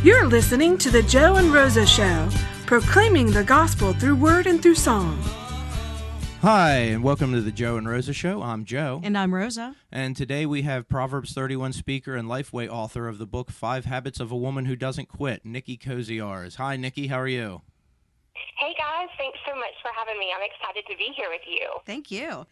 You're listening to the Joe and Rosa Show, proclaiming the gospel through word and through song. Hi, and welcome to the Joe and Rosa Show. I'm Joe. And I'm Rosa. And today we have Proverbs 31 speaker and Lifeway author of the book 5 Habits of a Woman Who Doesn't Quit, Nicki Koziarz. Hi, Nicki. How are you? Hey, guys. Thanks so much for having me. I'm excited to be here with you. Thank you.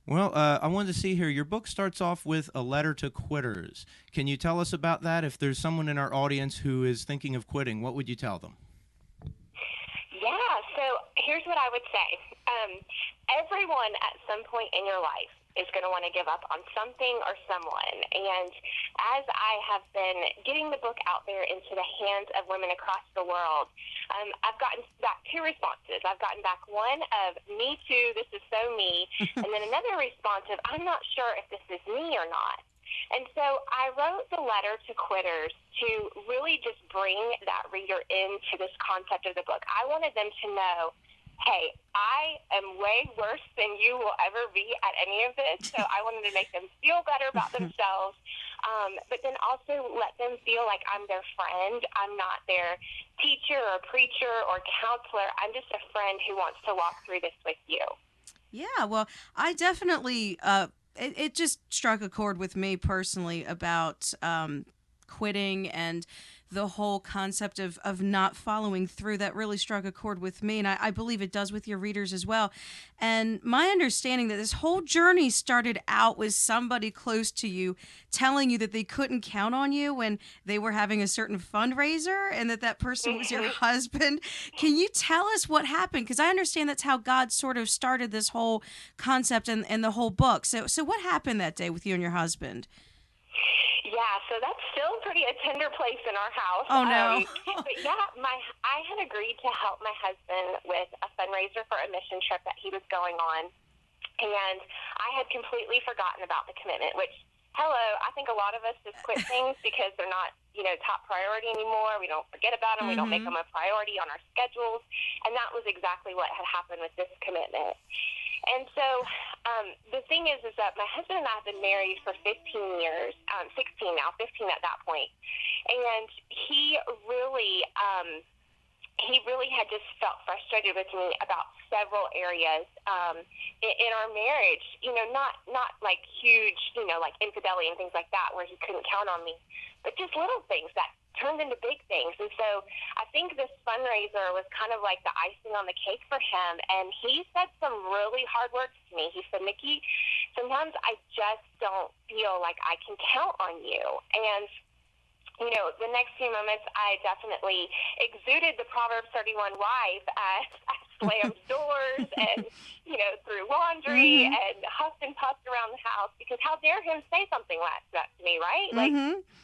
Well, I wanted to see here, your book starts off with a letter to quitters. Can you tell us about that? If there's someone in our audience who is thinking of quitting, what would you tell them? Yeah, so here's what I would say. Everyone at some point in your life is going to want to give up on something or someone. And as I have been getting the book out there into the hands of women across the world, I've gotten back 2 responses. I've gotten back one of, me too, this is so me, and then another response of, I'm not sure if this is me or not. And so I wrote the letter to quitters to really just bring that reader into this concept of the book. I wanted them to know, hey, I am way worse than you will ever be at any of this, so I wanted to make them feel better about themselves, but then also let them feel like I'm their friend. I'm not their teacher or preacher or counselor. I'm just a friend who wants to walk through this with you. Yeah, well, I definitely, it just struck a chord with me personally about quitting and the whole concept of not following through. That really struck a chord with me, and I believe it does with your readers as well. And my understanding that this whole journey started out with somebody close to you telling you that they couldn't count on you when they were having a certain fundraiser, and that person was your husband. Can you tell us what happened? Because I understand that's how God sort of started this whole concept and the whole book. So what happened that day with you and your husband? Yeah, so that's still pretty a tender place in our house. Oh, no. But yeah, I had agreed to help my husband with a fundraiser for a mission trip that he was going on. And I had completely forgotten about the commitment, which, hello, I think a lot of us just quit things because they're not, top priority anymore. We don't forget about them. We don't make them a priority on our schedules. And that was exactly what had happened with this commitment. And so the thing is that my husband and I have been married for 15 years, 16 now, 15 at that point. And he really had just felt frustrated with me about several areas in our marriage, not like huge, like infidelity and things like that where he couldn't count on me, but just little things that turned into big things. And so I think this fundraiser was kind of like the icing on the cake for him. And he said some really hard words to me. He said, Nicki, sometimes I just don't feel like I can count on you. And the next few moments, I definitely exuded the Proverbs 31 wife. I slammed doors and, threw laundry and huffed and puffed around the house because how dare him say something like that to me, right? Like,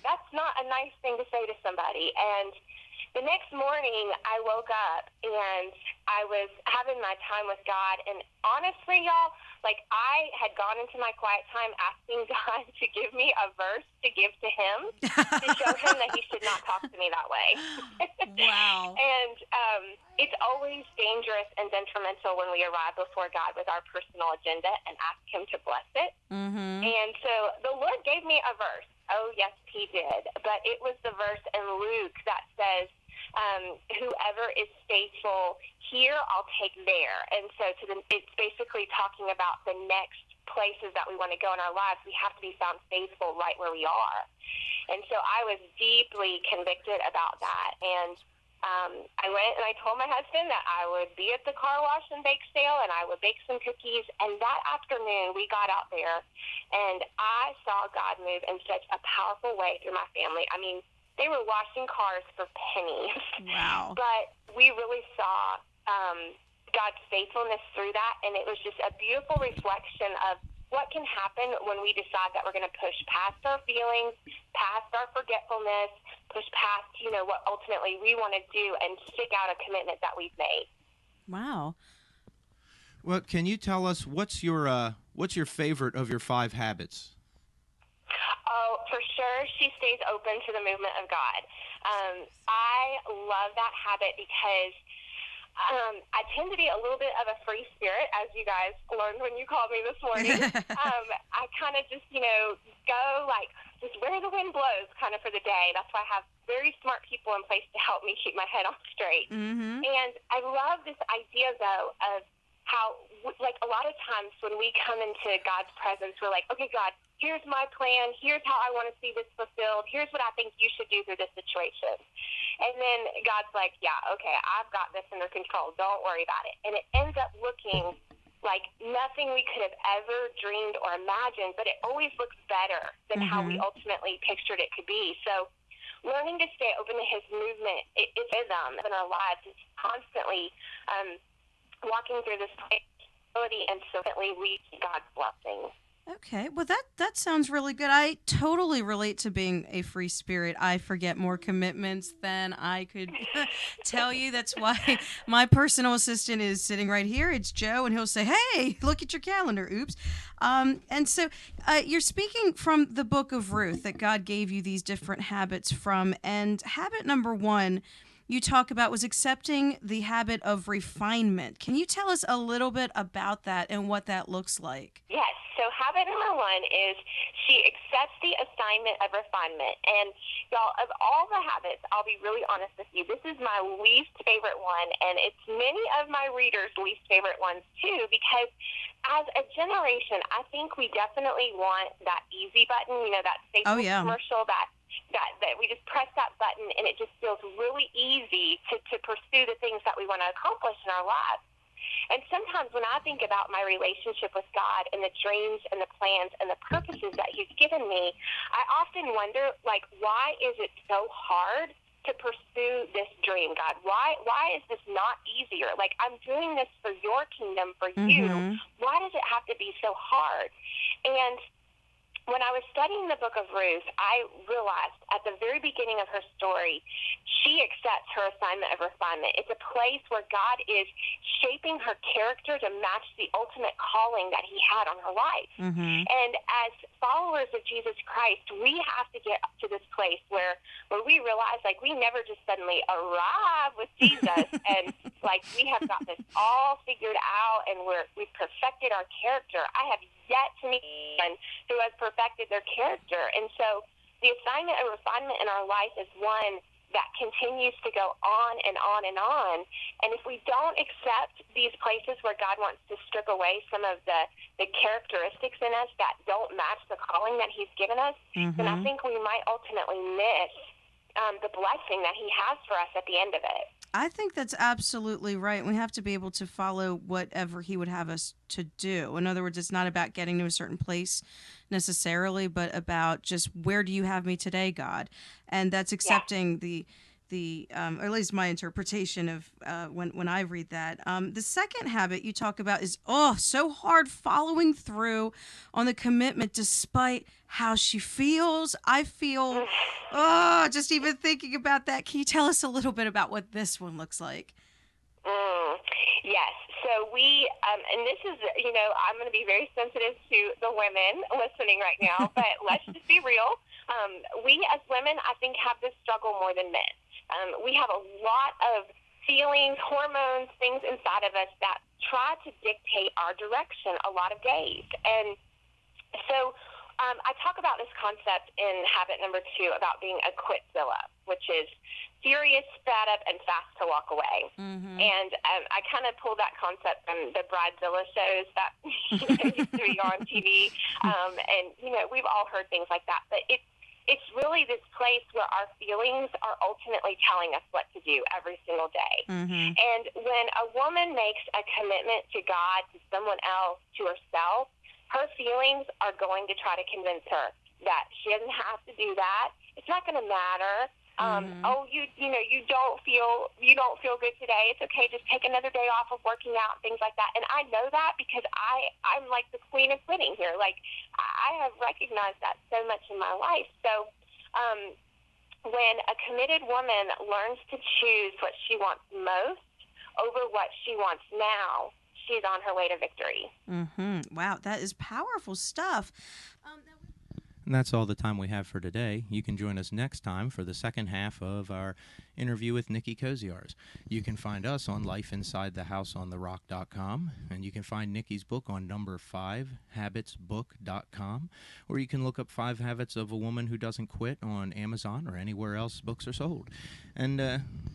that's not a nice thing to say to somebody. And the next morning, I woke up and I was having my time with God. And honestly, y'all, like I had gone into my quiet time asking God to give me a verse to give to him to show him that he should not talk to me that way. Wow. And it's always dangerous and detrimental when we arrive before God with our personal agenda and ask him to bless it. And so the Lord gave me a verse. Oh, yes, he did. But it was the verse in Luke that says, whoever is faithful here, I'll take there. And so it's basically talking about the next places that we want to go in our lives. We have to be found faithful right where we are. And so I was deeply convicted about that. And I went and I told my husband that I would be at the car wash and bake sale and I would bake some cookies. And that afternoon we got out there and I saw God move in such a powerful way through my family. I mean, they were washing cars for pennies. Wow. But we really saw God's faithfulness through that, and it was just a beautiful reflection of what can happen when we decide that we're going to push past our feelings, past our forgetfulness, push past, what ultimately we want to do and stick out a commitment that we've made. Wow. Well, can you tell us what's your favorite of your 5 habits? Oh, for sure, she stays open to the movement of God. I love that habit because I tend to be a little bit of a free spirit, as you guys learned when you called me this morning. I kind of just, go like just where the wind blows kind of for the day. That's why I have very smart people in place to help me keep my head on straight. Mm-hmm. And I love this idea, though, of how, like, a lot of times when we come into God's presence, we're like, okay, God, here's my plan. Here's how I want to see this fulfilled. Here's what I think you should do through this situation. And then God's like, yeah, okay, I've got this under control. Don't worry about it. And it ends up looking like nothing we could have ever dreamed or imagined, but it always looks better than how we ultimately pictured it could be. So learning to stay open to his movement, it's rhythm in our lives. It's constantly walking through this ability and certainly we see God's blessings. Okay, well that sounds really good. I totally relate to being a free spirit. I forget more commitments than I could tell you. That's why my personal assistant is sitting right here. It's Joe, and he'll say, "Hey, look at your calendar." Oops. And so you're speaking from the book of Ruth that God gave you these different habits from, and habit number 1 you talk about was accepting the habit of refinement. Can you tell us a little bit about that and what that looks like? Yes. So habit number 1 is she accepts the assignment of refinement. And y'all, of all the habits, I'll be really honest with you, this is my least favorite one, and it's many of my readers' least favorite ones too, because as a generation, I think we definitely want that easy button, that Facebook commercial that we just press that button and it just feels really easy to pursue the things that we want to accomplish in our lives. And sometimes when I think about my relationship with God and the dreams and the plans and the purposes that he's given me, I often wonder, like, why is it so hard to pursue this dream, God? Why is this not easier? Like, I'm doing this for your kingdom, for you. Why does it have to be so hard? And when I was studying the book of Ruth, I realized at the very beginning of her story, she accepts her assignment of refinement. It's a place where God is shaping her character to match the ultimate calling that he had on her life. And as followers of Jesus Christ, we have to get to this place where we realize, like, we never just suddenly arrive with Jesus and, like, we have got this all figured out and we've perfected our character. I have yet to meet someone who has perfected their character. And so the assignment of refinement in our life is one that continues to go on and on and on. And if we don't accept these places where God wants to strip away some of the characteristics in us that don't match the calling that he's given us, then I think we might ultimately miss the blessing that he has for us at the end of it. I think that's absolutely right. We have to be able to follow whatever he would have us to do. In other words, it's not about getting to a certain place necessarily, but about just where do you have me today, God? And that's accepting or at least my interpretation of when I read that. The second habit you talk about is, so hard following through on the commitment despite how she feels. I feel, just even thinking about that. Can you tell us a little bit about what this one looks like? Yes. So we, and this is, I'm going to be very sensitive to the women listening right now, but let's just be real. We as women, I think, have this struggle more than men. We have a lot of feelings, hormones, things inside of us that try to dictate our direction a lot of days. And so I talk about this concept in habit number 2 about being a quitzilla, which is furious, sped up, and fast to walk away. And I kind of pulled that concept from the Bridezilla shows that used to be on TV. And, we've all heard things like that. But it's really this place where our feelings are ultimately telling us what to do every single day. And when a woman makes a commitment to God, to someone else, to herself, her feelings are going to try to convince her that she doesn't have to do that. It's not going to matter. You don't feel good today. It's okay. Just take another day off of working out and things like that. And I know that because I'm like the queen of quitting here. Like, I have recognized that so much in my life. So when a committed woman learns to choose what she wants most over what she wants now, she's on her way to victory. Wow, that is powerful stuff. And that's all the time we have for today. You can join us next time for the second half of our interview with Nicki Koziarz. You can find us on lifeinsidethehouseontherock.com, and you can find Nicki's book on number5habitsbook.com, or you can look up 5 Habits of a Woman Who Doesn't Quit on Amazon or anywhere else books are sold. And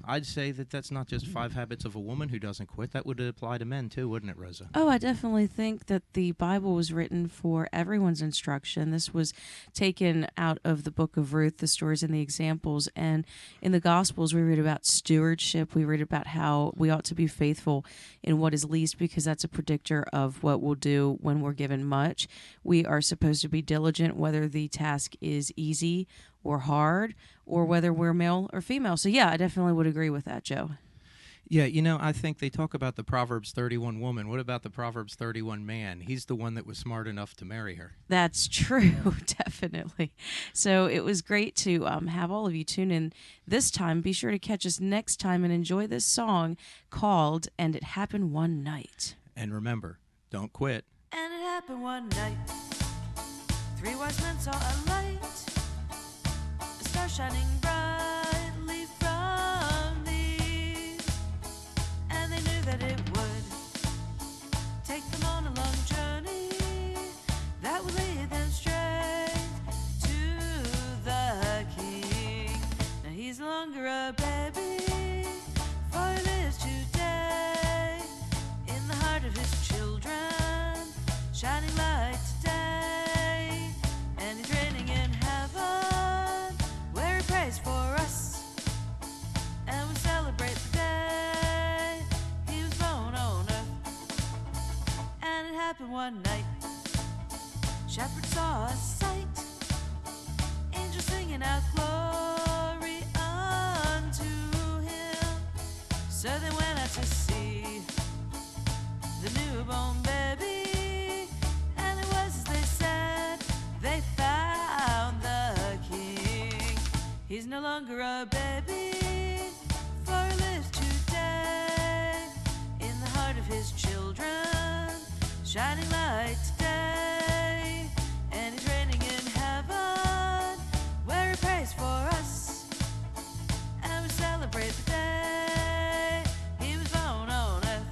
I'd say that that's not just 5 Habits of a Woman Who Doesn't Quit. That would apply to men too, wouldn't it, Rosa? Oh, I definitely think that the Bible was written for everyone's instruction. This was taken out of the book of Ruth, the stories and the examples. And in the Gospels, we read about stewardship. We read about how we ought to be faithful in what is least, because that's a predictor of what we'll do when we're given much. We are supposed to be diligent, whether the task is easy or hard, or whether we're male or female. So, yeah, I definitely would agree with that, Joe. Yeah, you know, I think they talk about the Proverbs 31 woman. What about the Proverbs 31 man? He's the one that was smart enough to marry her. That's true, definitely. So it was great to have all of you tune in this time. Be sure to catch us next time and enjoy this song called "And It Happened One Night." And remember, don't quit. And it happened one night. 3 wise men saw a light, a star shining brightly from the east, and they knew that it would take them on a long journey that would lead them straight to the King. Now he's no longer a baby, for he lives today in the heart of his children, shining light today, and he's reigning in heaven, where he prays for us, and we celebrate the day he was born on earth. And it happened one night, shepherds saw a sight, angels singing out glory unto him. So they went out to see the newborn baby, and it was as they said, they found the King. He's no longer a baby, for he lives today in the heart of his children, shining light today, and he's reigning in heaven, where he prays for us, and we celebrate the day he was born on earth.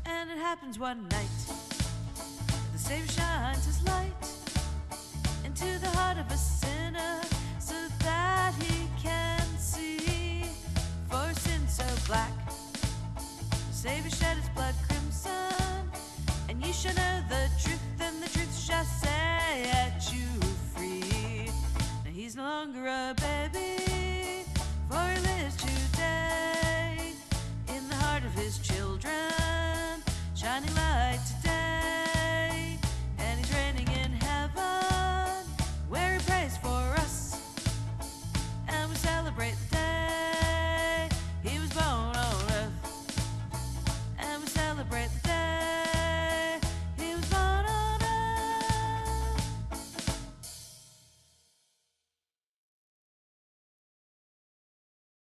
And it happens one night, the Savior shines his light into the heart of a sinner, so that he can see, for sin so black, the Savior shed his